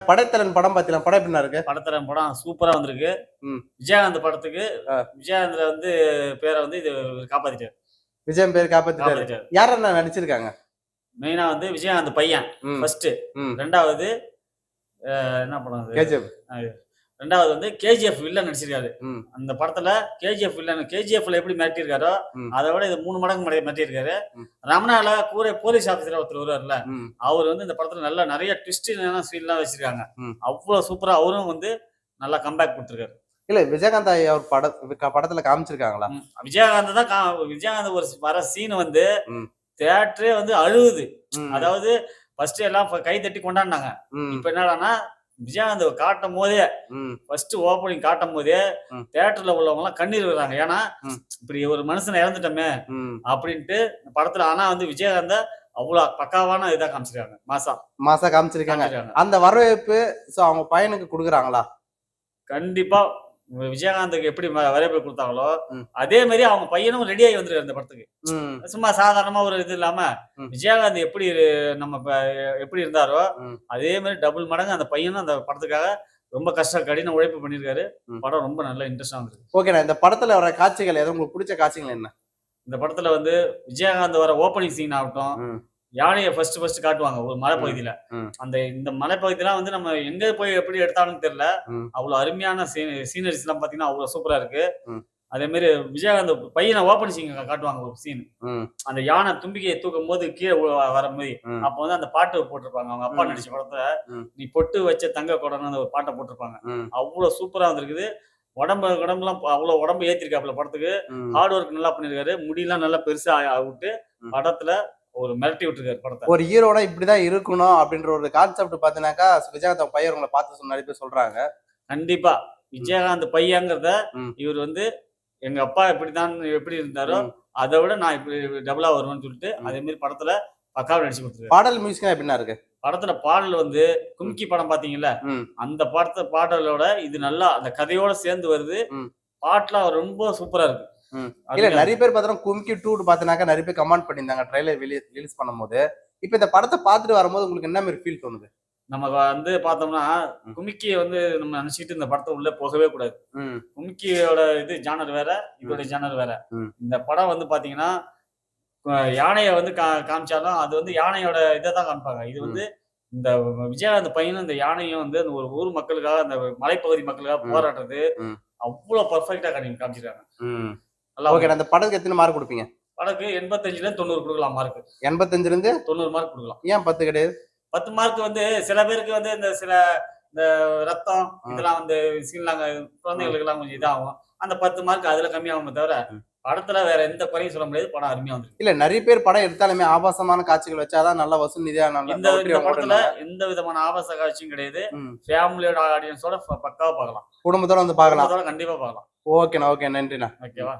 படைத்தலன் படம் பாத்தீங்களா? படம் எப்படிண்ணா இருக்கு? படத்தலன் படம் சூப்பரா வந்திருக்கு. ம். விஜயகாந்த் படத்துக்கு ஆ. விஜயகாந்த் வந்து பேரை வந்து இது காப்பாத்திட்டாரு. விஜயன் பேர் காப்பாத்திட்டாரு. காப்பாத்திட்டாரு. யாரெல்லாம் நடிச்சிருக்காங்க? மெயினா வந்து விஜயகாந்த் பையன் ஃபர்ஸ்ட். ரெண்டாவது என்ன படம் அது? கேஜிஎஃப். ரெண்டாவது வந்து கேஜிஎஃப் வில்லன் நடிச்சிருக்காரு. அந்த படத்துல கேஜிஎஃப் வில்லன் கேஜிஎஃப்ல எப்படி மிரட்டியிருக்காரோ அதை விட இது 3 மடங்கு மிரட்டியிருக்காரு. ரமணால கூட போலீஸ் ஆபீசர் ஒருத்தர் வருவார்ல, அவர் வந்து இந்த படத்துல நல்ல நிறைய ட்விஸ்ட் சீன்லாம் வச்சிருக்காங்க. அவ்வளவு சூப்பரா அவரும் வந்து நல்லா கம்பேக் கொடுத்திருக்காரு. இல்ல விஜயகாந்த் அவர் படத்துல காமிச்சிருக்காங்களா? விஜயகாந்த் ஒரு வர சீன் வந்து தியேட்டரே வந்து அழுகுது. அதாவது ஃபர்ஸ்ட் எல்லாம் கை தட்டி கொண்டாடினாங்க. இப்ப என்னடான்னா விஜயகாந்த் காட்டும் போதே ஃபர்ஸ்ட் ஓப்பனிங் காட்டும் போதே தியேட்டர்ல உள்ளவங்க எல்லாம் கண்ணீர் விடுறாங்க. ஏன்னா இப்படி ஒரு மனுஷனை இறந்துட்டோமே அப்படின்ட்டு படத்துல. ஆனா வந்து விஜயகாந்த அவ்வளவு பக்காவான இதா காமிச்சிருக்காங்க. மாசா காமிச்சிருக்காங்க. அந்த வரவேற்பு அவங்க பையனுக்கு கொடுக்குறாங்களா? கண்டிப்பா. விஜயகாந்துக்கு எப்படி வரவேற்பு கொடுத்தாங்களோ அதே மாதிரி அவங்க பையனும் ரெடி ஆகி வந்துருக்காரு இந்த படத்துக்கு. சும்மா சாதாரணமா ஒரு இது இல்லாம விஜயகாந்த் எப்படி நம்ம எப்படி இருந்தாரோ அதே மாதிரி டபுள் மடங்கு அந்த பையனும் அந்த படத்துக்காக ரொம்ப கடின உழைப்பு பண்ணிருக்காரு. படம் ரொம்ப நல்ல இன்ட்ரெஸ்டா வந்துருக்கு. ஓகேண்ணா, இந்த படத்துல வர காட்சிகள் எதுவும் உங்களுக்கு பிடிச்ச காட்சிகள் என்ன? இந்த படத்துல வந்து விஜயகாந்த் வர ஓப்பனிங் சீன் ஆகட்டும், யானையை ஃபர்ஸ்ட் காட்டுவாங்க ஒரு மலைப்பகுதியில. இந்த மலைப்பகுதியெல்லாம் வந்து நம்ம எங்க போய் எப்படி எடுத்தாலும் தெரியல. அவ்வளவு அருமையான சீனரிஸ் எல்லாம் பாத்தீங்கன்னா அவ்வளவு சூப்பரா இருக்கு. அதே மாதிரி விஜயகாந்த் பையனை ஓப்பன் சீன் காட்டுவாங்க ஒரு சீன். அந்த யானை தும்பிக்கையை தூக்கும் போது கீழே வர மாதிரி அப்ப வந்து அந்த பாட்டு போட்டிருப்பாங்க. அவங்க அப்பா நடிச்ச படத்துல நீ பொட்டு வச்ச தங்க கொடன்னு ஒரு பாட்டை போட்டிருப்பாங்க. அவ்வளவு சூப்பரா வந்திருக்குது. உடம்புலாம் அவ்வளவு உடம்பு ஏத்திருக்காப்புல படத்துக்கு. ஹார்ட் ஒர்க் நல்லா பண்ணிருக்காரு. முடியெல்லாம் நல்லா பெருசா விட்டு படத்துல ஒரு மிரட்டி விட்டுருக்காரு படத்தை. ஒரு ஹீரோட இப்படிதான் இருக்கணும் அப்படின்ற ஒரு கான்செப்ட் பாத்தீங்கன்னாக்கா விஜயகாந்த் பையன் உங்களை பார்த்து நிறைய பேர் சொல்றாங்க. கண்டிப்பா விஜயகாந்த் பையங்கிறத இவர் வந்து எங்க அப்பா எப்படி இருந்தாரோ அதை விட நான் இப்படி டபுளா வருவேன்னு சொல்லிட்டு அதே மாதிரி படத்துல பக்காவை நடிச்சு கொடுத்துருக்காரு. பாடல் மியூசிக் எப்படின்னா இருக்கு? படத்துல பாடல் வந்து கும்கி படம் பாத்தீங்கல்ல, அந்த பாடலோட இது நல்லா அந்த கதையோட சேர்ந்து வருது. பாட்டுலாம் ரொம்ப சூப்பரா இருக்கு. இல்ல நிறைய பேர் பார்த்தா கும்கி 2 பாத்தீங்கன்னாக்கா நிறைய பேர் கமெண்ட் பண்ணியிருந்தாங்க ட்ரைலர் ரிலீஸ் பண்ணும்போது. இப்ப இந்த படத்தை பார்த்துட்டு வரும்போது உங்களுக்கு என்ன மாதிரி ஃபீல் தோணுது? நம்ம வந்து பார்த்தோம்னா கும்கியை வந்து நம்ம நினைச்சிட்டு இந்த படத்தை உள்ள போகவே கூடாது. கும்கியோட இது ஜானர் வேற, இதோட ஜானர் வேற. இந்த படம் வந்து பாத்தீங்கன்னா யானையை வந்து காமிச்சாலும் அது வந்து யானையோட இதை தான் காமிப்பாங்க. இது வந்து இந்த விஜயகாந்த் பையனும் இந்த யானையும் வந்து அந்த ஒரு ஊர் மக்களுக்காக அந்த மலைப்பகுதி மக்களுக்காக போராடுறது அவ்வளவு பர்ஃபெக்டா காமிச்சிருக்காங்க. ஓகே, அந்த படத்துக்கு எத்தனை மார்க் கொடுப்பீங்க? படத்துக்கு 85ல 90 கொடுக்கலாம் மார்க். 85ல இருந்து 90 மார்க் கொடுக்கலாம். ஏன் 10 கிடையாது? 10 மார்க் வந்து சில பேருக்கு வந்து இந்த ரத்தம் இதெல்லாம் வந்து சீன்லாங்க குழந்தைகளுக்கு எல்லாம் கொஞ்சம் இதாகும். அந்த 10 மார்க் அதுல கம்மியாகுமே தவிர படத்துல வேற எந்த குறையும் சொல்ல முடியாது. படம் அருமையா வந்து இல்ல நிறைய பேர் படம் எடுத்தாலுமே ஆபாசமான காட்சிகள் வச்சாதான் நல்ல வசூல் நிதியா. இந்த படத்துல எந்த விதமான ஆபாச காட்சியும் கிடையாது. ஃபேமிலியோட ஆடியன்ஸோட பக்காவா பார்க்கலாம். குடும்பத்தோட வந்து பார்க்கலாம். கண்டிப்பா பார்க்கலாம். ஓகேண்ணா, ஓகே, நன்றிண்ணா. ஓகேவா?